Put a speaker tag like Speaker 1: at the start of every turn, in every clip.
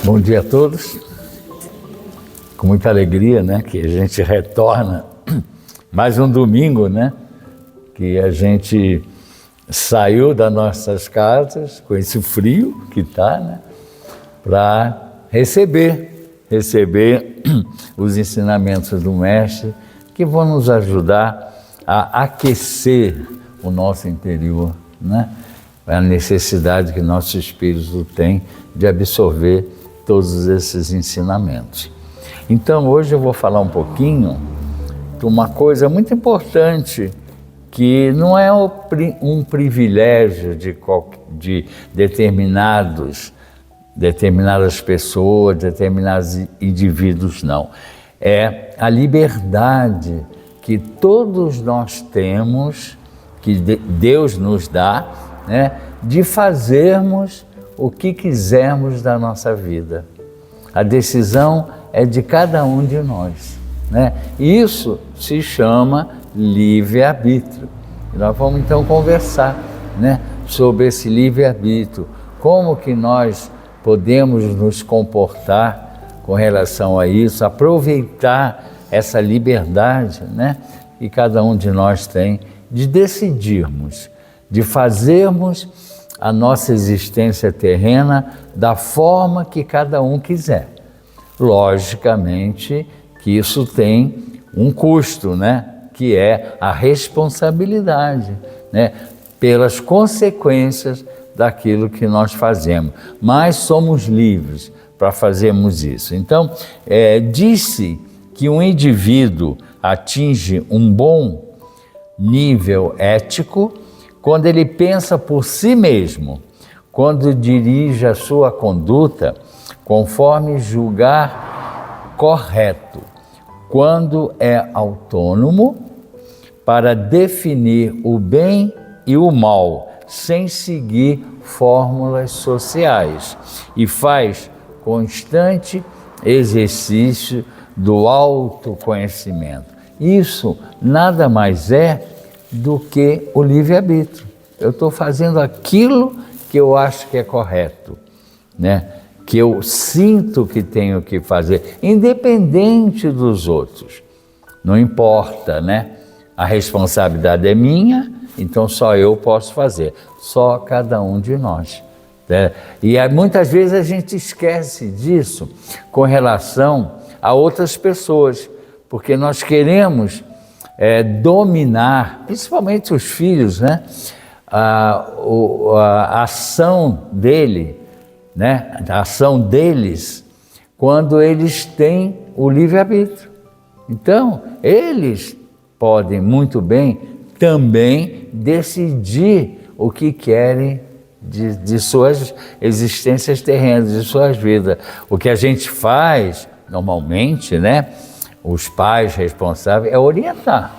Speaker 1: Bom dia a todos. Com muita alegria, né, que a gente retorna mais um domingo, né, que a gente saiu das nossas casas com esse frio que está, né, para receber os ensinamentos do Mestre que vão nos ajudar a aquecer o nosso interior, né, a necessidade que nosso espírito tem de absorver todos esses ensinamentos. Então, hoje eu vou falar um pouquinho de uma coisa muito importante, que não é um privilégio de determinadas pessoas, determinados indivíduos, não. É a liberdade que todos nós temos, que Deus nos dá, né, de fazermos o que quisermos da nossa vida. A decisão é de cada um de nós, né? Isso se chama livre-arbítrio. Nós vamos então conversar, né, sobre esse livre-arbítrio, como que nós podemos nos comportar com relação a isso, aproveitar essa liberdade, né, que cada um de nós tem de decidirmos, de fazermos a nossa existência terrena da forma que cada um quiser. Logicamente que isso tem um custo, né? Que é a responsabilidade, né? Pelas consequências daquilo que nós fazemos. Mas somos livres para fazermos isso. Então, disse que um indivíduo atinge um bom nível ético quando ele pensa por si mesmo, quando dirige a sua conduta conforme julgar correto, quando é autônomo para definir o bem e o mal, sem seguir fórmulas sociais, e faz constante exercício do autoconhecimento. Isso nada mais é do que o livre-arbítrio. Eu estou fazendo aquilo que eu acho que é correto, né? Que eu sinto que tenho que fazer, independente dos outros. Não importa, né? A responsabilidade é minha, então só eu posso fazer, só cada um de nós, né? E muitas vezes a gente esquece disso com relação a outras pessoas, porque nós queremos dominar, principalmente os filhos, né? A ação dele, né? A ação deles, quando eles têm o livre-arbítrio. Então, eles podem muito bem também decidir o que querem de suas existências terrenas, de suas vidas. O que a gente faz, normalmente, né? Os pais responsáveis, é orientar,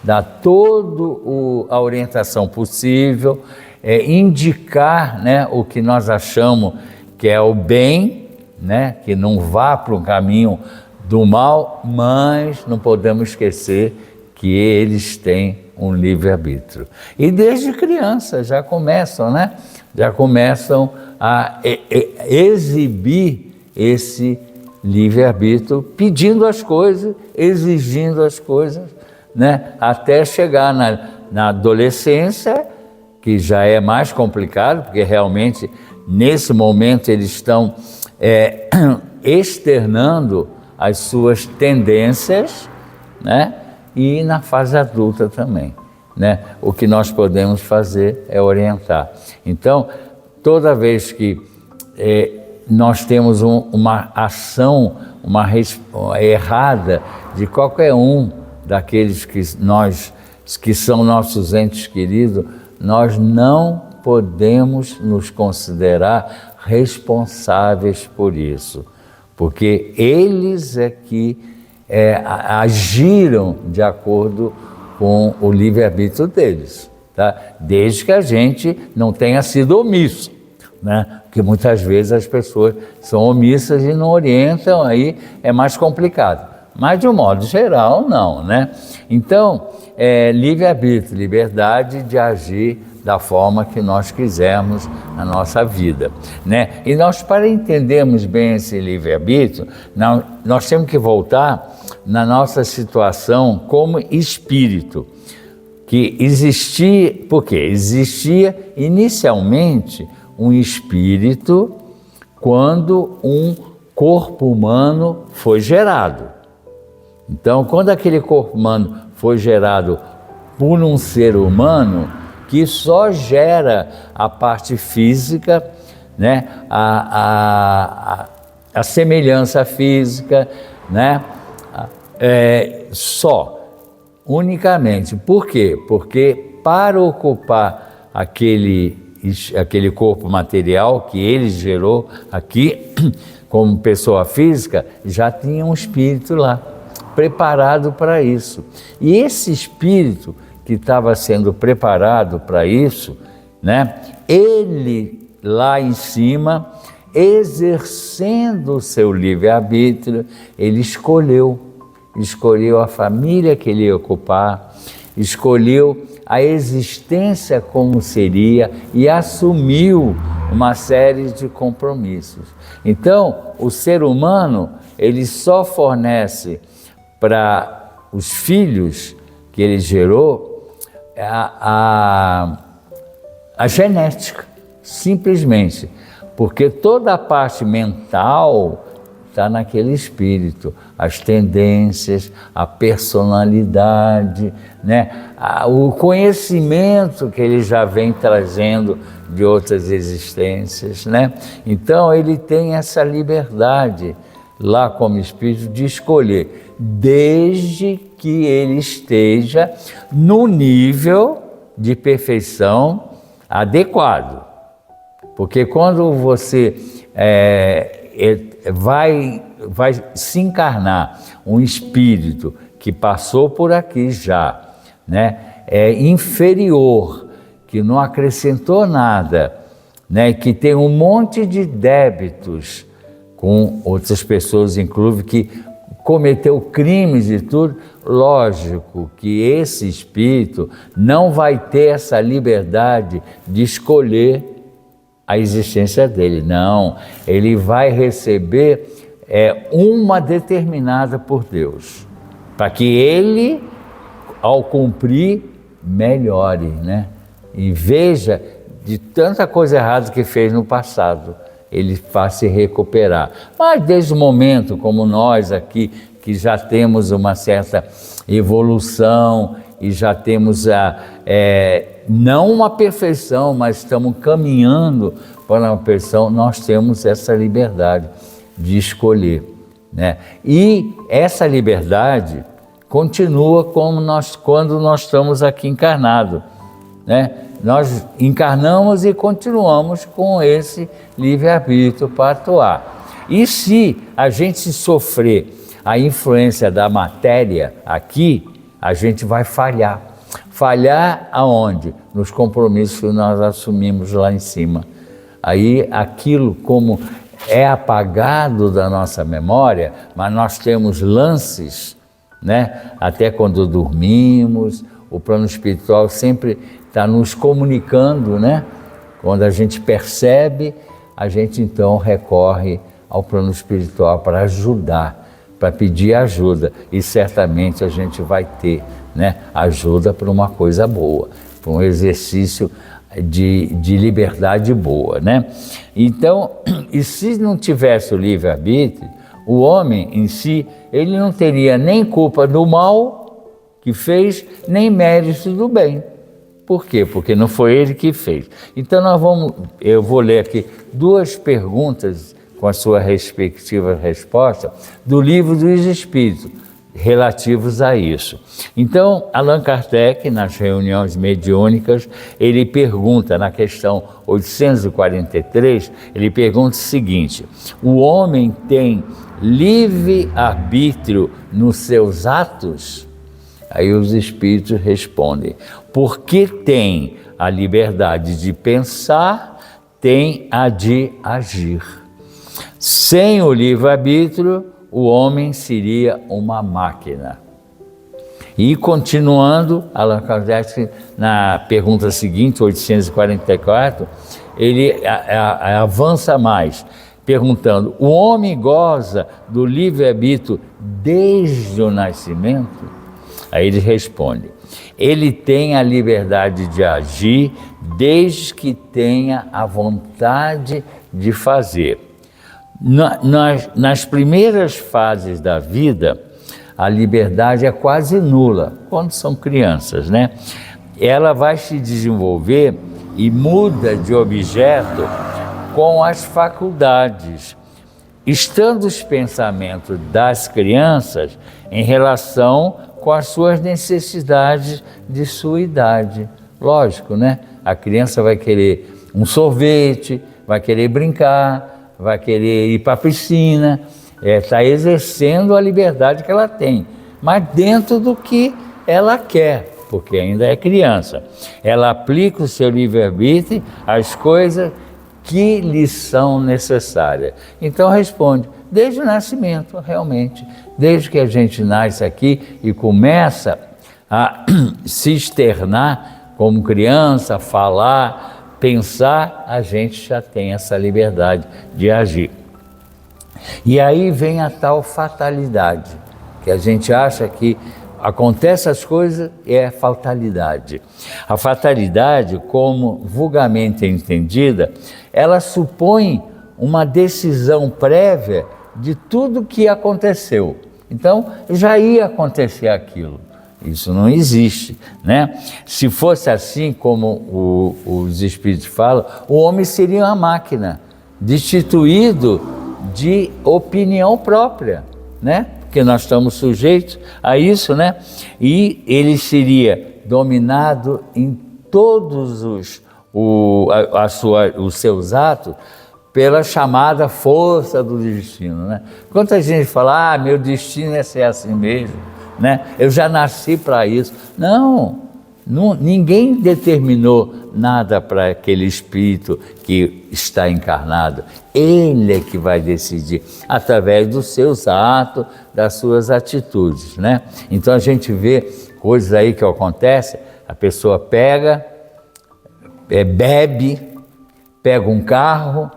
Speaker 1: dar toda a orientação possível, indicar, né, o que nós achamos que é o bem, né, que não vá para o caminho do mal, mas não podemos esquecer que eles têm um livre-arbítrio. E desde criança já começam, né, a exibir esse livre-arbítrio, pedindo as coisas, exigindo as coisas, né? Até chegar na adolescência, que já é mais complicado, porque realmente nesse momento eles estão externando as suas tendências, né? E na fase adulta também, né? O que nós podemos fazer é orientar. Então, toda vez que nós temos uma ação errada de qualquer um daqueles que são nossos entes queridos, nós não podemos nos considerar responsáveis por isso, porque eles é que agiram de acordo com o livre-arbítrio deles, tá? Desde que a gente não tenha sido omisso, né? Porque muitas vezes as pessoas são omissas e não orientam, aí é mais complicado. mas de um modo geral não, né? Então, livre-arbítrio, liberdade de agir da forma que nós quisermos na nossa vida, né? E nós, para entendermos bem esse livre-arbítrio, nós temos que voltar na nossa situação como espírito, que existia, porque existia inicialmente um espírito quando um corpo humano foi gerado. Então, quando aquele corpo humano foi gerado por um ser humano, que só gera a parte física, né? a semelhança física, né? Unicamente. Por quê? Porque para ocupar aquele corpo material que ele gerou aqui, como pessoa física, já tinha um espírito lá, preparado para isso. E esse espírito que estava sendo preparado para isso, né? Ele lá em cima, exercendo o seu livre-arbítrio, ele escolheu a família que ele ia ocupar, escolheu a existência como seria e assumiu uma série de compromissos. Então, o ser humano, ele só fornece para os filhos que ele gerou a genética, simplesmente, porque toda a parte mental está naquele espírito, as tendências, a personalidade, né? O conhecimento que ele já vem trazendo de outras existências, né? Então ele tem essa liberdade lá como espírito de escolher, desde que ele esteja no nível de perfeição adequado. Porque quando você vai se encarnar um espírito que passou por aqui já, né, inferior, que não acrescentou nada, né, que tem um monte de débitos com outras pessoas, inclusive, que cometeu crimes e tudo, lógico que esse espírito não vai ter essa liberdade de escolher a existência dele, não. Ele vai receber uma determinada por Deus, para que ele, ao cumprir, melhore, né? E veja de tanta coisa errada que fez no passado, ele faz se recuperar. Mas desde o momento, como nós aqui, que já temos uma certa evolução e já temos não uma perfeição, mas estamos caminhando para uma perfeição, nós temos essa liberdade de escolher, né? E essa liberdade continua como quando nós estamos aqui encarnados, né? Nós encarnamos e continuamos com esse livre-arbítrio para atuar. E se a gente sofrer a influência da matéria aqui, a gente vai falhar. Falhar aonde? Nos compromissos que nós assumimos lá em cima. Aí aquilo, como é apagado da nossa memória, mas nós temos lances, né? Até quando dormimos, o plano espiritual sempre está nos comunicando, né? Quando a gente percebe, a gente então recorre ao plano espiritual para ajudar, para pedir ajuda, e certamente a gente vai ter, né, ajuda para uma coisa boa, para um exercício de liberdade boa, né? Então, e se não tivesse o livre-arbítrio, o homem em si, ele não teria nem culpa do mal que fez, nem mérito do bem. Por quê? Porque não foi ele que fez. Então eu vou ler aqui duas perguntas com a sua respectiva resposta do Livro dos Espíritos, relativos a isso. Então, Allan Kardec, nas reuniões mediúnicas, ele pergunta, na questão 843, ele pergunta o seguinte: o homem tem livre-arbítrio nos seus atos? Aí os espíritos respondem: porque tem a liberdade de pensar, tem a de agir. Sem o livre-arbítrio, o homem seria uma máquina. E continuando, Allan Kardec, na pergunta seguinte, 844, ele avança mais, perguntando: o homem goza do livre-arbítrio desde o nascimento? Aí ele responde: ele tem a liberdade de agir desde que tenha a vontade de fazer. Nas primeiras fases da vida, a liberdade é quase nula, quando são crianças, né? Ela vai se desenvolver e muda de objeto com as faculdades, estando os pensamentos das crianças em relação com as suas necessidades de sua idade. Lógico, né? A criança vai querer um sorvete, vai querer brincar, vai querer ir para a piscina, está exercendo a liberdade que ela tem, mas dentro do que ela quer, porque ainda é criança. Ela aplica o seu livre-arbítrio às coisas que lhe são necessárias. Então responde: desde o nascimento, realmente, desde que a gente nasce aqui e começa a se externar como criança, falar, pensar, a gente já tem essa liberdade de agir. E aí vem a tal fatalidade, que a gente acha que acontece as coisas e é fatalidade. A fatalidade, como vulgarmente entendida, ela supõe uma decisão prévia de tudo que aconteceu. Então, já ia acontecer aquilo. Isso não existe, né? Se fosse assim como os espíritos falam, o homem seria uma máquina, destituído de opinião própria, né? Porque nós estamos sujeitos a isso, né? E ele seria dominado em todos os seus atos pela chamada força do destino, né? Quanta gente fala: meu destino é ser assim mesmo, né? Eu já nasci para isso. Não, ninguém determinou nada para aquele espírito que está encarnado. Ele é que vai decidir, através dos seus atos, das suas atitudes, né? Então a gente vê coisas aí que acontecem, a pessoa pega, bebe, pega um carro,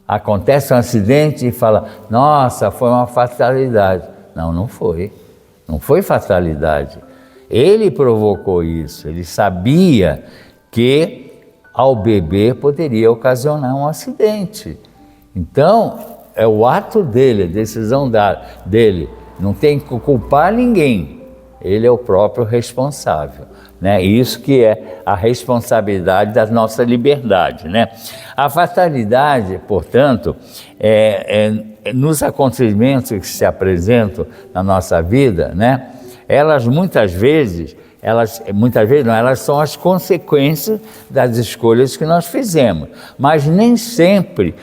Speaker 1: acontece um acidente e fala: nossa, foi uma fatalidade. Não, não foi. Não foi fatalidade. Ele provocou isso, ele sabia que ao beber poderia ocasionar um acidente. Então, é o ato dele, a decisão dele. Não tem que culpar ninguém. Ele é o próprio responsável, né? Isso que é a responsabilidade da nossa liberdade, né? A fatalidade, portanto, nos acontecimentos que se apresentam na nossa vida, né? Elas muitas vezes não, elas são as consequências das escolhas que nós fizemos, mas nem sempre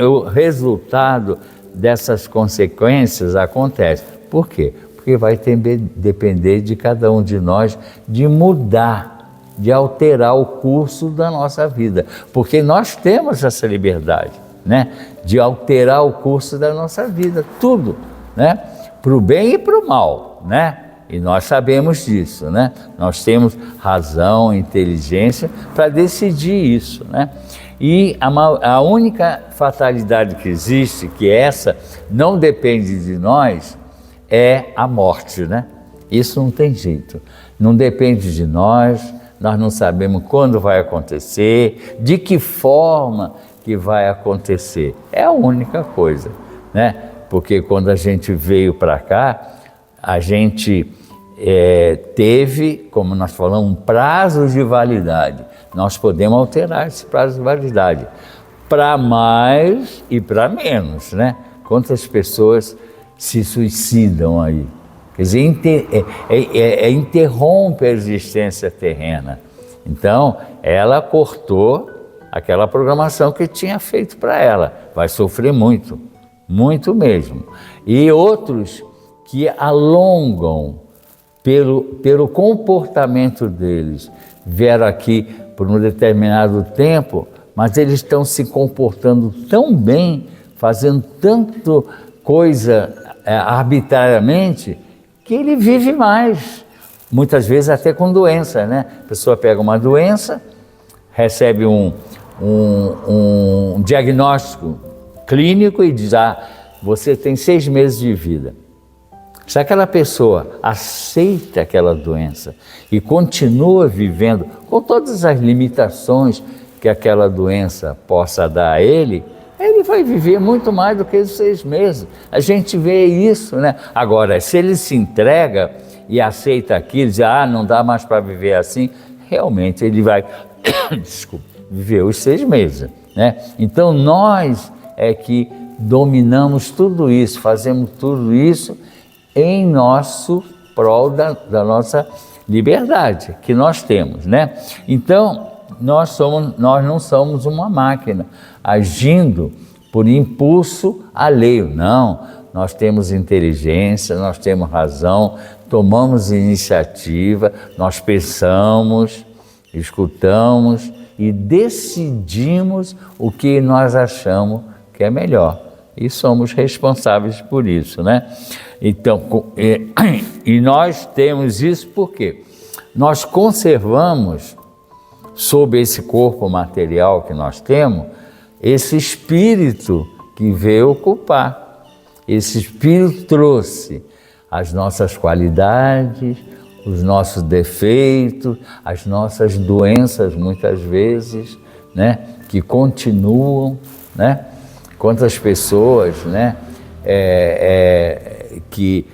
Speaker 1: o resultado dessas consequências acontece. Por quê? Porque vai depender de cada um de nós de mudar, de alterar o curso da nossa vida, porque nós temos essa liberdade, né? De alterar o curso da nossa vida, tudo, né? Para o bem e para o mal, né? E nós sabemos disso, né? Nós temos razão, inteligência para decidir isso, né? E a única fatalidade que existe, que essa não depende de nós, é a morte, né? Isso não tem jeito, não depende de nós não sabemos quando vai acontecer, de que forma que vai acontecer. É a única coisa, né? Porque quando a gente veio para cá, a gente teve, como nós falamos, um prazo de validade. Nós podemos alterar esse prazo de validade para mais e para menos, né? Quantas pessoas se suicidam aí? Quer dizer, interrompe a existência terrena. Então, ela cortou aquela programação que tinha feito para ela. Vai sofrer muito, muito mesmo. E outros que alongam pelo comportamento deles, vieram aqui por um determinado tempo, mas eles estão se comportando tão bem, fazendo tanto coisa arbitrariamente que ele vive mais. Muitas vezes até com doença, né? A pessoa pega uma doença, recebe um diagnóstico clínico e diz, você tem 6 meses de vida. Se aquela pessoa aceita aquela doença e continua vivendo com todas as limitações que aquela doença possa dar a ele vai viver muito mais do que os 6 meses. A gente vê isso, né? Agora, se ele se entrega e aceita aquilo, diz, não dá mais para viver assim, realmente ele vai viver os 6 meses, né? Então, nós é que dominamos tudo isso, fazemos tudo isso em nosso prol da nossa liberdade que nós temos, né? Então, nós não somos uma máquina agindo por impulso alheio, não. Nós temos inteligência, nós temos razão, tomamos iniciativa, nós pensamos, escutamos e decidimos o que nós achamos que é melhor. E somos responsáveis por isso, né? Então, e nós temos isso porque nós conservamos, sob esse corpo material que nós temos, esse espírito que veio ocupar. Esse espírito trouxe as nossas qualidades, os nossos defeitos, as nossas doenças, muitas vezes, né? Que continuam, né? Quantas pessoas, né? Que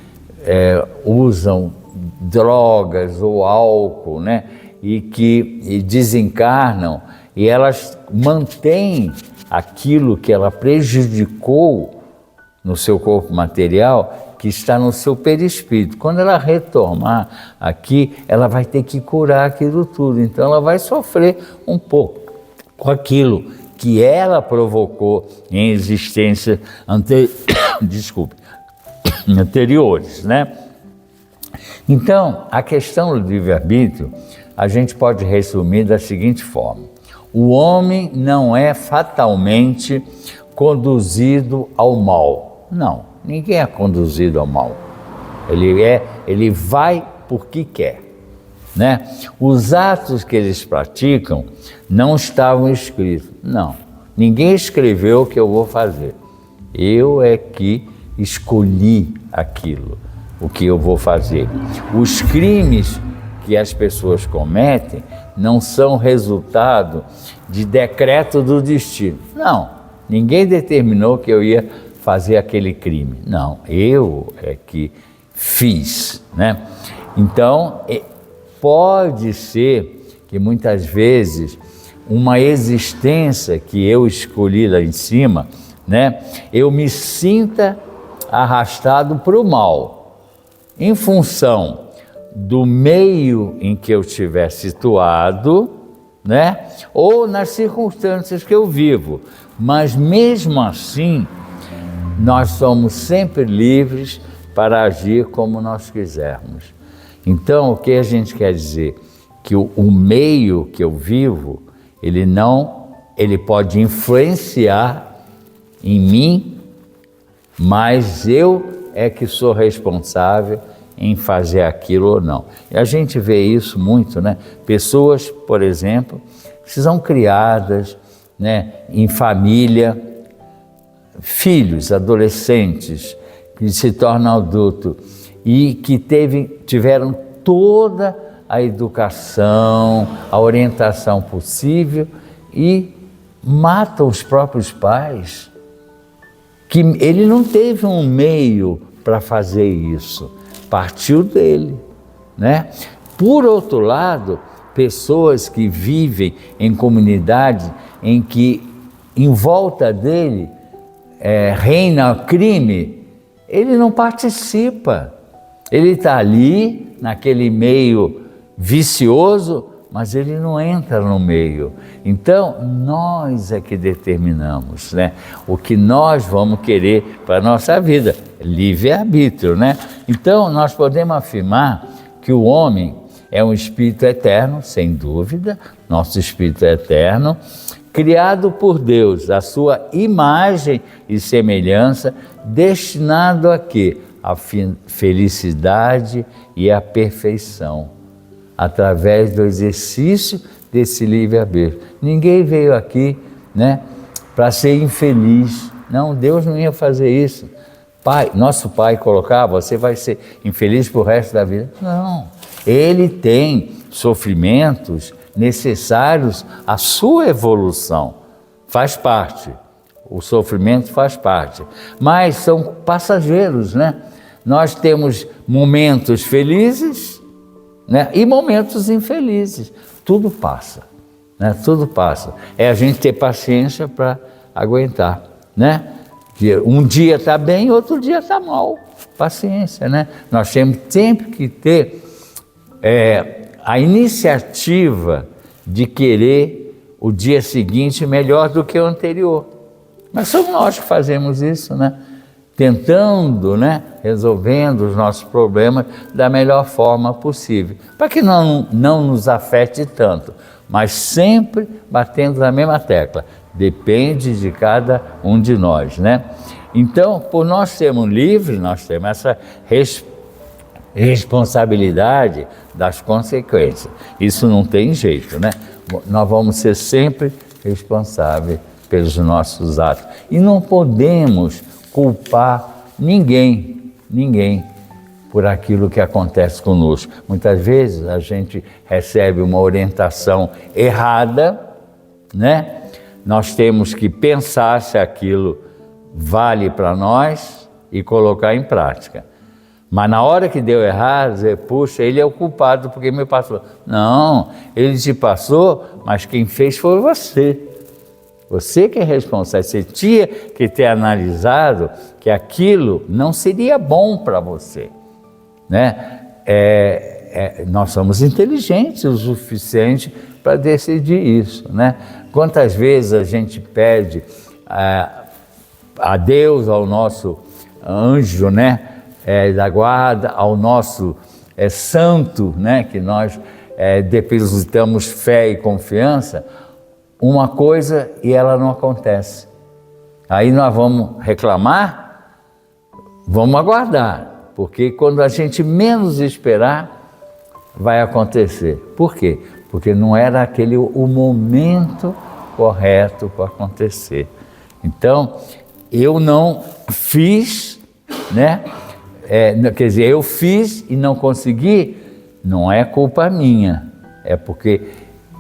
Speaker 1: usam drogas ou álcool, né? E que desencarnam e elas mantêm aquilo que ela prejudicou no seu corpo material, que está no seu perispírito. Quando ela retornar aqui, ela vai ter que curar aquilo tudo. Então ela vai sofrer um pouco com aquilo que ela provocou em existências anteriores, né? Então, a questão do livre-arbítrio, a gente pode resumir da seguinte forma: o homem não é fatalmente conduzido ao mal. Não, ninguém é conduzido ao mal. Ele vai porque quer, né? Os atos que eles praticam não estavam escritos. Não, ninguém escreveu o que eu vou fazer. Eu é que escolhi aquilo, o que eu vou fazer. Os crimes que as pessoas cometem não são resultado de decreto do destino. Não, ninguém determinou que eu ia fazer aquele crime. Não, eu é que fiz, né? Então, pode ser que muitas vezes uma existência que eu escolhi lá em cima, né? Eu me sinta arrastado para o mal, em função do meio em que eu estiver situado, né? Ou nas circunstâncias que eu vivo. Mas mesmo assim, nós somos sempre livres para agir como nós quisermos. Então, o que a gente quer dizer? Que o meio que eu vivo, ele pode influenciar em mim, mas eu é que sou responsável em fazer aquilo ou não. E a gente vê isso muito, né? Pessoas, por exemplo, que são criadas, né, em família, filhos, adolescentes, que se tornam adultos e que tiveram toda a educação, a orientação possível e matam os próprios pais, que ele não teve um meio para fazer isso, partiu dele, né? Por outro lado, pessoas que vivem em comunidades em que em volta dele reina crime, ele não participa, ele está ali naquele meio vicioso, mas ele não entra no meio. Então, nós é que determinamos, né? O que nós vamos querer para a nossa vida, livre-arbítrio, né? Então, nós podemos afirmar que o homem é um espírito eterno, sem dúvida, nosso espírito é eterno, criado por Deus, a sua imagem e semelhança, destinado a quê? a felicidade e a perfeição, através do exercício desse livre-arbítrio. Ninguém veio aqui, né, para ser infeliz. Não, Deus não ia fazer isso. Nosso pai colocava, você vai ser infeliz pro resto da vida. Não, ele tem sofrimentos necessários à sua evolução. Faz parte, o sofrimento faz parte. Mas são passageiros, né? Nós temos momentos felizes, né, e momentos infelizes. Tudo passa, né? Tudo passa. É a gente ter paciência para aguentar, né? Um dia está bem, outro dia está mal. Paciência, né? Nós temos sempre que ter a iniciativa de querer o dia seguinte melhor do que o anterior. Mas somos nós que fazemos isso, né? Tentando, né, resolvendo os nossos problemas da melhor forma possível, para que não nos afete tanto, mas sempre batendo na mesma tecla. Depende de cada um de nós, né? Então, por nós sermos livres, nós temos essa responsabilidade das consequências. Isso não tem jeito, né? Nós vamos ser sempre responsáveis pelos nossos atos. E não podemos culpar ninguém por aquilo que acontece conosco. Muitas vezes a gente recebe uma orientação errada, né? Nós temos que pensar se aquilo vale para nós e colocar em prática. Mas na hora que deu errado, dizer, puxa, ele é o culpado porque me passou. Não, ele te passou, mas quem fez foi você. Você que é responsável. Você tinha que ter analisado que aquilo não seria bom para você, né? Nós somos inteligentes o suficiente para decidir isso, né? Quantas vezes a gente pede a Deus, ao nosso anjo, né, da guarda, ao nosso santo, né, que nós depositamos fé e confiança, uma coisa e ela não acontece. Aí nós vamos reclamar, vamos aguardar, porque quando a gente menos esperar, vai acontecer. Por quê? Porque não era aquele o momento correto para acontecer. Então, eu não fiz, né? Quer dizer, eu fiz e não consegui, não é culpa minha, é porque,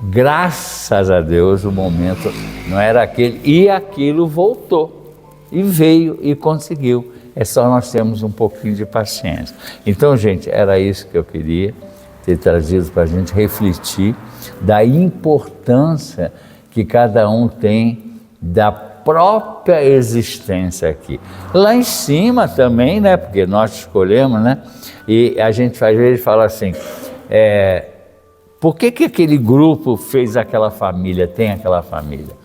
Speaker 1: graças a Deus, o momento não era aquele, e aquilo voltou, e veio e conseguiu. É só nós termos um pouquinho de paciência. Então, gente, era isso que eu queria ter trazido para a gente refletir da importância que cada um tem da própria existência aqui. Lá em cima também, né? Porque nós escolhemos, né? E a gente às vezes fala assim, por que aquele grupo fez aquela família, tem aquela família?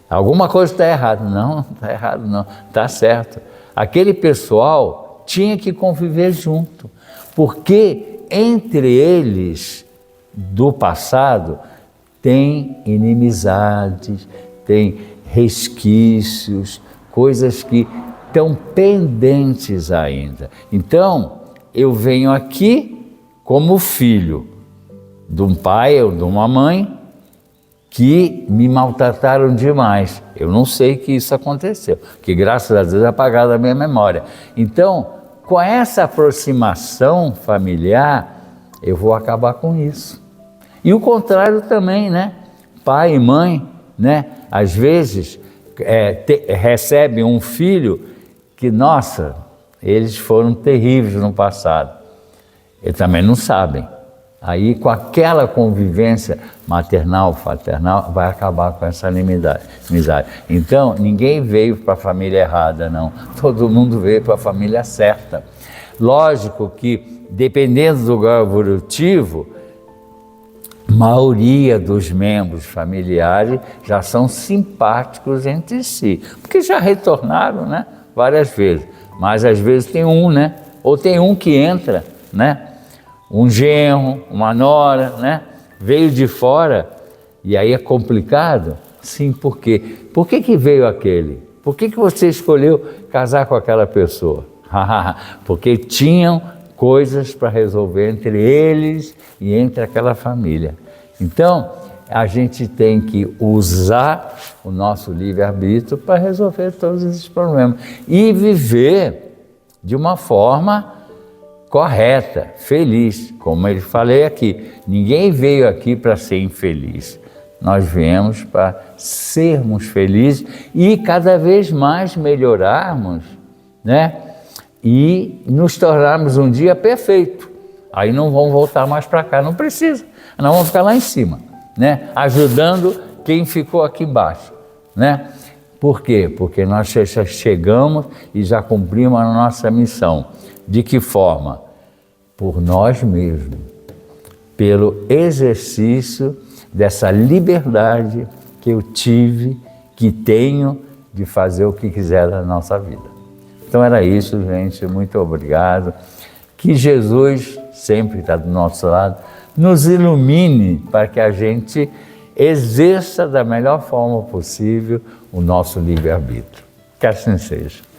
Speaker 1: Alguma coisa está errada. Não está errado não, está certo. Aquele pessoal tinha que conviver junto, porque entre eles, do passado, tem inimizades, tem resquícios, coisas que estão pendentes ainda. Então, eu venho aqui como filho de um pai ou de uma mãe que me maltrataram demais. Eu não sei que isso aconteceu, que graças a Deus é apagado da minha memória. Então, com essa aproximação familiar, eu vou acabar com isso. E o contrário também, né? Pai e mãe, né? Às vezes recebem um filho que, nossa, eles foram terríveis no passado. Eles também não sabem. Aí, com aquela convivência maternal, fraternal, vai acabar com essa amizade. Então, ninguém veio para a família errada, não. Todo mundo veio para a família certa. Lógico que, dependendo do grau evolutivo, a maioria dos membros familiares já são simpáticos entre si, porque já retornaram, né, várias vezes. Mas, às vezes, tem um, né? Ou tem um que entra, né? Um genro, uma nora, né? Veio de fora e aí é complicado? Sim, por quê? Por que veio aquele? Por que você escolheu casar com aquela pessoa? Porque tinham coisas para resolver entre eles e entre aquela família. Então, a gente tem que usar o nosso livre-arbítrio para resolver todos esses problemas e viver de uma forma correta, feliz. Como eu falei aqui, ninguém veio aqui para ser infeliz. Nós viemos para sermos felizes e cada vez mais melhorarmos, né? E nos tornarmos um dia perfeito. Aí não vão voltar mais para cá, não precisa. Nós vamos ficar lá em cima, né? Ajudando quem ficou aqui embaixo, né? Por quê? Porque nós já chegamos e já cumprimos a nossa missão. De que forma? Por nós mesmos, pelo exercício dessa liberdade que eu tive, que tenho de fazer o que quiser na nossa vida. Então era isso, gente, muito obrigado. Que Jesus sempre está do nosso lado, nos ilumine para que a gente exerça da melhor forma possível o nosso livre-arbítrio. Que assim seja.